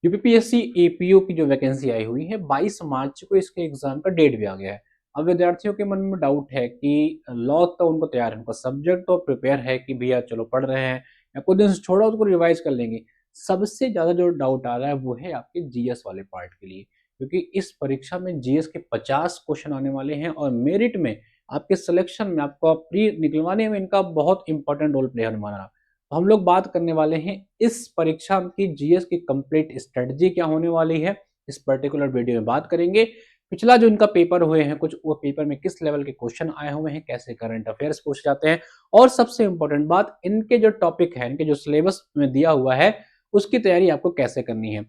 UPPSC APO की जो vacancy आई हुई है 22 मार्च को इसके एग्जाम का डेट भी आ गया है। अब विद्यार्थियों के मन में डाउट है कि लॉ तो उनको तैयार है, उनका सब्जेक्ट तो प्रिपेयर है कि भैया चलो पढ़ रहे हैं या कुछ दिन से छोड़ा उसको रिवाइज कर लेंगे। सबसे ज्यादा जो डाउट आ रहा है वो है आपके जीएस वाले पार्ट के लिए, क्योंकि इस परीक्षा में जीएस के 50 क्वेश्चन आने वाले हैं और मेरिट में आपके सिलेक्शन में आपको प्री निकलवाने में इनका बहुत इंपॉर्टेंट रोल प्ले होने वाला है। तो हम लोग बात करने वाले हैं इस परीक्षा की जीएस की कंप्लीट स्ट्रेटजी क्या होने वाली है, इस पर्टिकुलर वीडियो में बात करेंगे। पिछला जो इनका पेपर हुए हैं कुछ, वो पेपर में किस लेवल के क्वेश्चन आए हुए हैं, कैसे करंट अफेयर्स पूछे जाते हैं, और सबसे इंपॉर्टेंट बात इनके जो टॉपिक है, इनके जो सिलेबस में दिया हुआ है उसकी तैयारी आपको कैसे करनी है।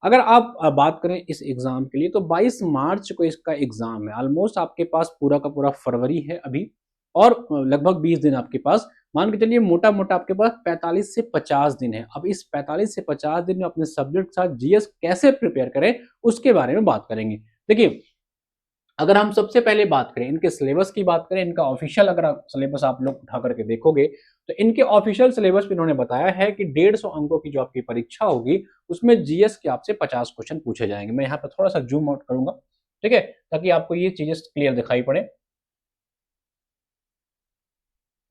अगर आप बात करें इस एग्जाम के लिए तो 22 मार्च को इसका एग्जाम है। ऑलमोस्ट आपके पास पूरा का पूरा फरवरी है अभी, और लगभग 20 दिन आपके पास, मान के चलिए मोटा मोटा आपके पास 45 से 50 दिन है। अब इस 45 से 50 दिन में अपने सब्जेक्ट के साथ जीएस कैसे प्रिपेयर करें उसके बारे में बात करेंगे। देखिए, अगर हम सबसे पहले बात करें इनके सिलेबस की, बात करें इनका ऑफिशियल, अगर सिलेबस आप लोग उठा करके देखोगे तो इनके ऑफिशियल सिलेबस में इन्होंने बताया है कि 150 अंकों की जो आपकी परीक्षा होगी उसमें जीएस के आपसे 50 क्वेश्चन पूछे जाएंगे। मैं यहाँ पर थोड़ा सा जूम आउट करूंगा, ठीक है, ताकि आपको ये चीजें क्लियर दिखाई पड़े।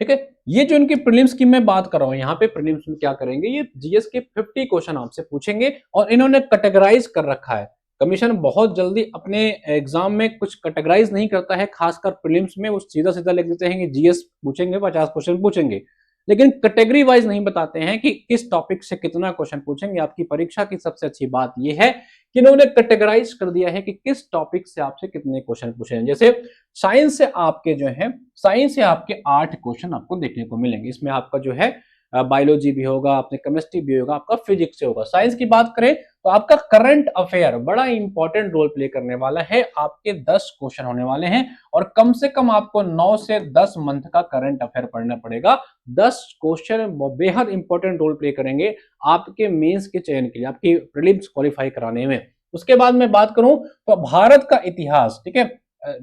ठीक है, ये जो इनकी प्रीलिम्स की मैं बात कर रहा हूं, यहाँ पे प्रीलिम्स में क्या करेंगे, ये जीएस के 50 क्वेश्चन आपसे पूछेंगे और इन्होंने कैटेगराइज कर रखा है। कमीशन बहुत जल्दी अपने एग्जाम में कुछ कैटेगराइज नहीं करता है, खासकर प्रीलिम्स में वो सीधा सीधा लिख देते हैं कि जीएस पूछेंगे, 50 क्वेश्चन पूछेंगे, लेकिन कैटेगरी वाइज नहीं बताते हैं कि किस टॉपिक से कितना क्वेश्चन पूछेंगे। आपकी परीक्षा की सबसे अच्छी बात यह है कि इन्होंने कैटेगराइज कर दिया है कि किस टॉपिक से आपसे कितने क्वेश्चन पूछे हैं। जैसे साइंस से आपके जो है, साइंस से आपके 8 क्वेश्चन आपको देखने को मिलेंगे। इसमें आपका जो है बायोलॉजी भी होगा, आपने केमिस्ट्री भी होगा, आपका फिजिक्स से होगा। साइंस की बात करें तो आपका करंट अफेयर बड़ा इंपॉर्टेंट रोल प्ले करने वाला है। आपके 10 क्वेश्चन होने वाले हैं और कम से कम आपको 9 से 10 मंथ का करंट अफेयर पढ़ना पड़ेगा। 10 क्वेश्चन बेहद इंपॉर्टेंट रोल प्ले करेंगे आपके मेंस के चयन के लिए, आपकी प्रीलिम्स क्वालिफाई कराने में। उसके बाद मैं बात करूं तो भारत का इतिहास, ठीक है,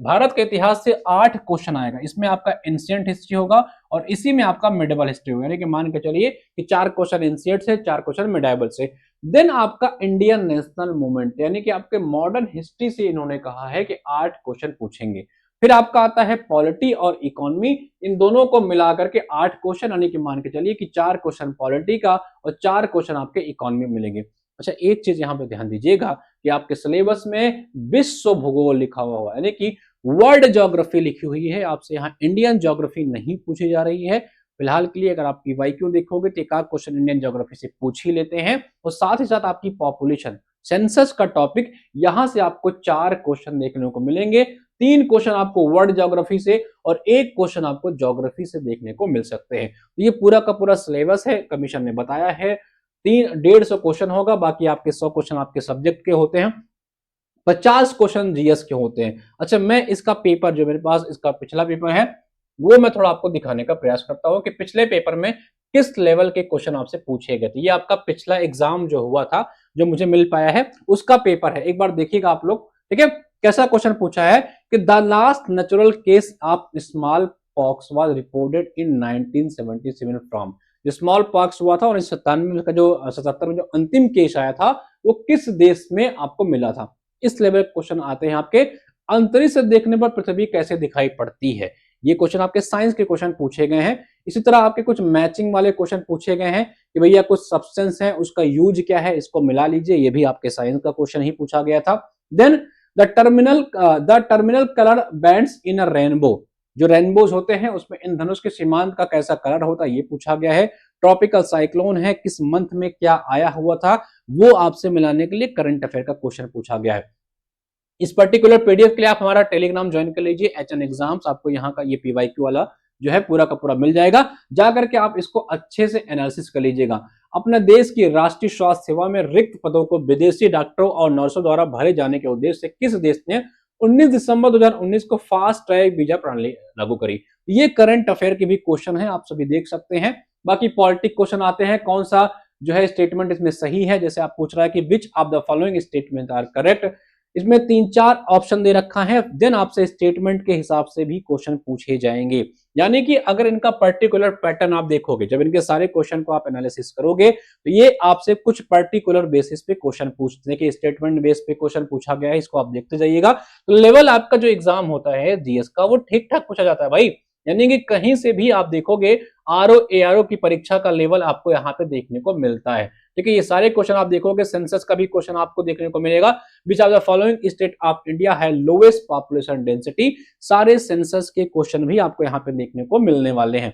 भारत के इतिहास से 8 क्वेश्चन आएगा। इसमें आपका एंशिएंट हिस्ट्री होगा और इसी में आपका मिडिवल हिस्ट्री होगा, यानी कि मान के चलिए कि 4 क्वेश्चन एंशिएंट से, 4 क्वेश्चन मिडिवल से। देन आपका इंडियन नेशनल मूवमेंट, यानी कि आपके मॉडर्न हिस्ट्री से इन्होंने कहा है कि 8 क्वेश्चन पूछेंगे। फिर आपका आता है पॉलिटी और इकोनॉमी, इन दोनों को मिलाकर के 8 क्वेश्चन, यानी कि मान के चलिए कि 4 क्वेश्चन पॉलिटी का और 4 क्वेश्चन आपके इकोनॉमी मिलेंगे। अच्छा, एक चीज यहाँ पे ध्यान दीजिएगा कि आपके सिलेबस में विश्व भूगोल लिखा हुआ है, यानी कि वर्ल्ड ज्योग्राफी लिखी हुई है। आपसे यहाँ इंडियन ज्योग्राफी नहीं पूछी जा रही है फिलहाल के लिए। अगर आप पीवाईक्यू देखोगे तो एक आध क्वेश्चन इंडियन ज्योग्राफी से पूछ ही लेते हैं, और साथ ही साथ आपकी पॉपुलेशन सेंसस का टॉपिक, यहां से आपको 4 क्वेश्चन देखने को मिलेंगे। 3 क्वेश्चन आपको वर्ल्ड ज्योग्राफी से और 1 क्वेश्चन आपको ज्योग्राफी से देखने को मिल सकते हैं। तो ये पूरा का पूरा सिलेबस है, कमीशन ने बताया है। 150 क्वेश्चन होगा, बाकी आपके 100 क्वेश्चन आपके सब्जेक्ट के होते हैं, 50 क्वेश्चन जीएस के होते हैं। अच्छा, मैं इसका पेपर जो मेरे पास इसका पिछला पेपर है वो मैं थोड़ा आपको दिखाने का प्रयास करता हूं कि पिछले पेपर में किस लेवल के क्वेश्चन आपसे पूछे गए थे। ये आपका पिछला एग्जाम जो हुआ था, जो मुझे मिल पाया है, उसका पेपर है। एक बार देखिएगा आप लोग, ठीक है। कैसा क्वेश्चन पूछा है कि the last natural case of small pox was reported in 1977 from, जो स्मॉल पॉक्स हुआ था 1997 में, का जो 77 में जो अंतिम केस आया था वो किस देश में आपको मिला था। इस लेवल क्वेश्चन आते हैं आपके। अंतरिक्ष से देखने पर पृथ्वी कैसे दिखाई पड़ती है, ये क्वेश्चन आपके साइंस के क्वेश्चन पूछे गए हैं। इसी तरह आपके कुछ मैचिंग वाले क्वेश्चन पूछे गए हैं कि भैया कुछ सब्सटेंस है उसका यूज क्या है, इसको मिला लीजिए, ये भी आपके साइंस का क्वेश्चन ही पूछा गया था। Then the terminal colour bands in a rainbow, जो रेनबोज होते हैं उसमें इंद्रधनुष के सीमांत का कैसा कलर होता है ये पूछा गया है। ट्रॉपिकल साइक्लोन है, किस मंथ में क्या आया हुआ था, वो आपसे मिलाने के लिए करंट अफेयर का क्वेश्चन पूछा गया है। इस पर्टिकुलर पीडीएफ के लिए आप हमारा टेलीग्राम ज्वाइन कर लीजिए, एचएन एग्जाम्स, आपको यहाँ का ये पीवाईक्यू वाला जो है पूरा का पूरा मिल जाएगा। जाकर के आप इसको अच्छे से एनालिसिस कर लीजिएगा। अपने देश की राष्ट्रीय स्वास्थ्य सेवा में रिक्त पदों को विदेशी डॉक्टरों और नर्सों द्वारा भरे जाने के उद्देश्य से किस देश ने 19 दिसंबर 2019 को फास्ट ट्रैक वीजा प्रणाली लागू करी। ये करंट अफेयर के भी क्वेश्चन है, आप सभी देख सकते हैं। बाकी पॉलिटिक क्वेश्चन आते हैं, कौन सा जो है स्टेटमेंट इसमें सही है। जैसे आप पूछ रहा है कि which of the following statement are correct, इसमें 3-4 ऑप्शन दे रखा है। देन आपसे स्टेटमेंट के हिसाब से भी क्वेश्चन पूछे जाएंगे। यानी कि अगर इनका पर्टिकुलर पैटर्न आप देखोगे, जब इनके सारे क्वेश्चन को आप एनालिसिस करोगे तो ये आपसे कुछ पर्टिकुलर बेसिस पे क्वेश्चन पूछने के, स्टेटमेंट बेस पे क्वेश्चन पूछा गया है, इसको आप देखते जाइएगा। तो लेवल आपका जो एग्जाम होता है जीएस का वो ठीक ठाक पूछा जाता है भाई, यानी कि कहीं से भी आप देखोगे आरओ एआरओ की परीक्षा का लेवल आपको यहाँ पे देखने को मिलता है। ठीक है, ये सारे क्वेश्चन आप देखोगे, सेंसस का भी क्वेश्चन आपको देखने को मिलेगा। विच of the following state of India है लोवेस्ट पॉपुलेशन डेंसिटी, सारे सेंसस के क्वेश्चन भी आपको यहाँ पे देखने को मिलने वाले हैं।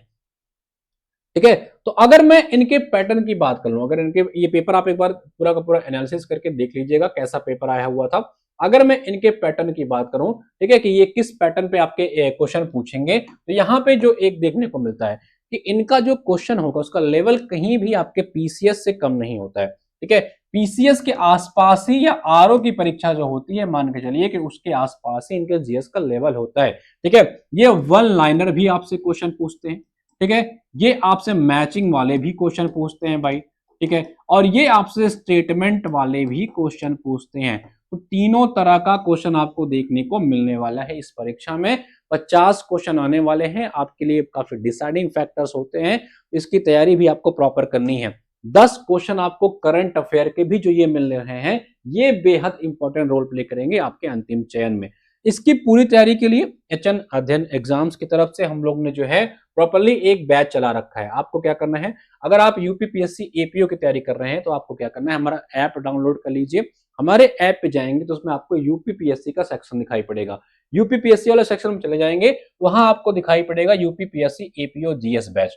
ठीक है, तो अगर मैं इनके पैटर्न की बात कर लूं, अगर इनके ये पेपर आप एक बार पूरा का पूरा एनालिसिस करके देख लीजिएगा कैसा पेपर आया हुआ था। अगर मैं इनके पैटर्न की बात करूं, ठीक है, कि ये किस पैटर्न पे आपके क्वेश्चन पूछेंगे, तो यहाँ पे जो एक देखने को मिलता है कि इनका जो क्वेश्चन होगा उसका लेवल कहीं भी आपके पीसीएस से कम नहीं होता है। ठीक है, पीसीएस के आसपास ही या आरओ की परीक्षा जो होती है मान के चलिए कि उसके आसपास ही इनके जीएस का लेवल होता है। ठीक है, ये वन लाइनर भी आपसे क्वेश्चन पूछते हैं। ठीक है, ये आपसे मैचिंग वाले भी क्वेश्चन पूछते हैं भाई। ठीक है, और ये आपसे स्टेटमेंट वाले भी क्वेश्चन पूछते हैं। तो तीनों तरह का क्वेश्चन आपको देखने को मिलने वाला है इस परीक्षा में। 50 क्वेश्चन आने वाले हैं, आपके लिए काफी डिसाइडिंग फैक्टर्स होते हैं, इसकी तैयारी भी आपको प्रॉपर करनी है। 10 क्वेश्चन आपको करंट अफेयर के भी जो ये मिल रहे हैं, ये बेहद इंपॉर्टेंट रोल प्ले करेंगे आपके अंतिम चयन में। इसकी पूरी तैयारी के लिए एचएन अध्ययन एग्जाम्स की तरफ से हम लोग ने जो है प्रॉपर्ली एक बैच चला रखा है। आपको क्या करना है, अगर आप यूपीपीएससी एपीओ की तैयारी कर रहे हैं तो आपको क्या करना है, हमारा ऐप डाउनलोड कर लीजिए। हमारे ऐप पे जाएंगे तो उसमें आपको यूपीपीएससी का सेक्शन दिखाई पड़ेगा। यूपीपीएससी वाले सेक्शन में चले जाएंगे, वहां आपको दिखाई पड़ेगा यूपीपीएससी एपीओ जीएस बैच।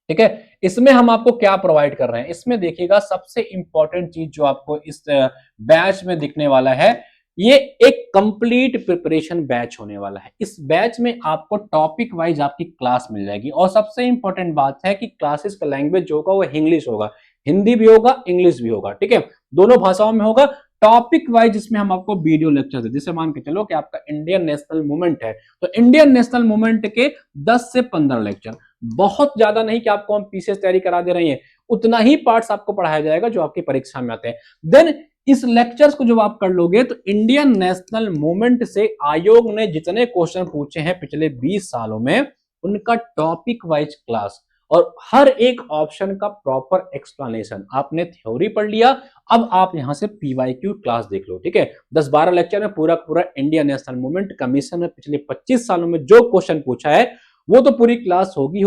ठीक है, इसमें हम आपको क्या प्रोवाइड कर रहे हैं, इसमें देखिएगा सबसे इंपॉर्टेंट चीज जो आपको इस बैच में दिखने वाला है, ये एक कंप्लीट प्रिपरेशन बैच होने वाला है। इस बैच में आपको टॉपिक वाइज आपकी क्लास मिल जाएगी, और सबसे इंपॉर्टेंट बात है कि क्लासेस का लैंग्वेज जो होगा वो इंग्लिश होगा, हिंदी भी होगा इंग्लिश भी होगा। ठीक है, दोनों भाषाओं में होगा। टॉपिक वाइज जिसमें हम आपको वीडियो लेक्चर दे, जैसे मान के चलो कि आपका इंडियन नेशनल मूवमेंट है तो इंडियन नेशनल मूवमेंट के 10 से 15 लेक्चर, बहुत ज्यादा नहीं कि आपको हम पीसीएस तैयारी करा दे रहे हैं, उतना ही पार्ट्स आपको पढ़ाया जाएगा जो आपकी परीक्षा में आते हैं। देन इस लेक्चर्स को जब आप कर लोगे तो इंडियन नेशनल मूवमेंट से आयोग ने जितने क्वेश्चन पूछे हैं पिछले 20 सालों में, उनका टॉपिक वाइज क्लास और हर एक ऑप्शन का प्रॉपर एक्सप्लेनेशन। आपने थ्योरी पढ़ लिया, अब आप यहां से पीवाईक्यू क्लास देख लो। ठीक है, 10-12 लेक्चर में पूरा पूरा इंडियन नेशनल मूवमेंट कमीशन में पिछले 25 सालों में जो क्वेश्चन पूछा है वो तो पूरी क्लास होगी,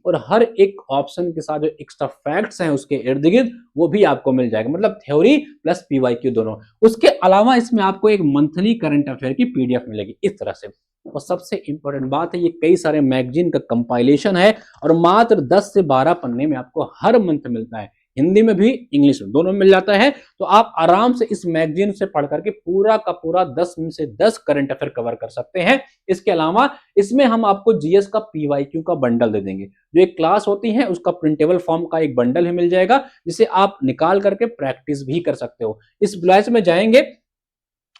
और हर एक ऑप्शन के साथ जो एक्स्ट्रा फैक्ट्स हैं उसके इर्द गिर्द वो भी आपको मिल जाएगा, मतलब थ्योरी प्लस पीवाईक्यू दोनों। उसके अलावा इसमें आपको एक मंथली करंट अफेयर की पीडीएफ मिलेगी इस तरह से। और सबसे इंपॉर्टेंट बात है, ये कई सारे मैगजीन का कंपाइलेशन है और मात्र 10 से 12 पन्ने में आपको हर मंथ मिलता है, हिंदी में भी इंग्लिश में दोनों मिल जाता है। तो आप आराम से इस मैगजीन से पढ़ करके पूरा का पूरा 10 में से 10 करंट अफेयर कवर कर सकते हैं। इसके अलावा इसमें हम आपको जीएस का पीवाईक्यू का बंडल दे देंगे, जो एक क्लास होती है उसका प्रिंटेबल फॉर्म का एक बंडल ही मिल जाएगा, जिसे आप निकाल करके प्रैक्टिस भी कर सकते हो। इस बैच में जाएंगे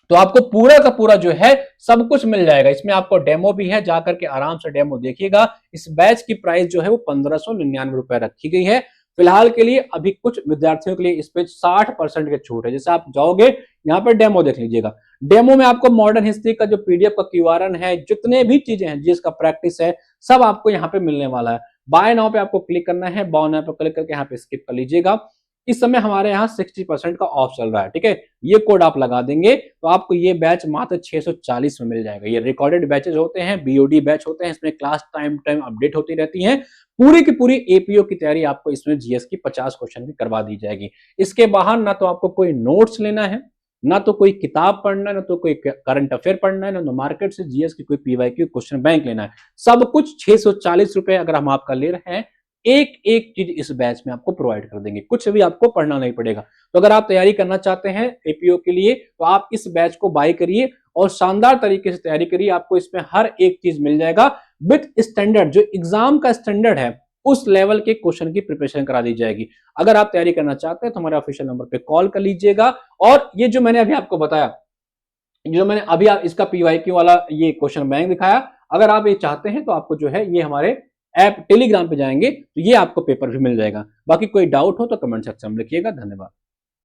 तो आपको पूरा का पूरा जो है सब कुछ मिल जाएगा। इसमें आपको डेमो भी है, जाकर के आराम से डेमो देखिएगा। इस बैच की प्राइस जो है वो 1599 रुपए रखी गई है फिलहाल के लिए। अभी कुछ विद्यार्थियों के लिए इस पे 60% की छूट है। जैसे आप जाओगे यहाँ पर डेमो देख लीजिएगा, डेमो में आपको मॉडर्न हिस्ट्री का जो पीडीएफ का क्यूआरएन है, जितने भी चीजें हैं जिसका प्रैक्टिस है, सब आपको यहाँ पे मिलने वाला है। बाय नाउ पे आपको क्लिक करना है, बाय नाउ पे क्लिक करके यहाँ पे स्किप कर लीजिएगा। इस समय हमारे यहाँ 60% का ऑफ चल रहा है। ठीक है, ये कोड आप लगा देंगे तो आपको ये बैच मात्र 640 में मिल जाएगा। ये रिकॉर्डेड बैचेस होते हैं, बीओडी बैच होते हैं, इसमें क्लास टाइम अपडेट होती रहती है। पूरी की पूरी एपीओ की तैयारी आपको इसमें जीएस की 50 क्वेश्चन की करवा दी जाएगी। इसके बाहर ना तो आपको कोई नोट्स लेना है, ना तो कोई किताब पढ़ना है, ना तो कोई करंट अफेयर पढ़ना है, ना तो मार्केट से जीएस की कोई पीवाईक्यू क्वेश्चन बैंक लेना है। सब कुछ 640 रुपए अगर हम आपका ले रहे हैं, एक एक चीज इस बैच में आपको प्रोवाइड कर देंगे, कुछ भी आपको पढ़ना नहीं पड़ेगा। तो अगर आप तैयारी करना चाहते हैं एपीओ के लिए तो आप इस बैच को बाय करिए और शानदार तरीके से तैयारी करिए। आपको इसमें हर एक चीज मिल जाएगा विद स्टैंडर्ड, जो एग्जाम का स्टैंडर्ड है उस लेवल के क्वेश्चन की प्रिपरेशन करा दी जाएगी। अगर आप तैयारी करना चाहते हैं तो हमारे ऑफिशियल नंबर पे कॉल कर लीजिएगा। और ये जो मैंने अभी आपको बताया, जो मैंने अभी आप इसका पीवाईक्यू वाला ये क्वेश्चन बैंक दिखाया, अगर आप ये चाहते हैं तो आपको जो है ये हमारे ऐप टेलीग्राम पे जाएंगे तो ये आपको पेपर भी मिल जाएगा। बाकी कोई डाउट हो तो कमेंट सेक्शन में लिखिएगा। धन्यवाद।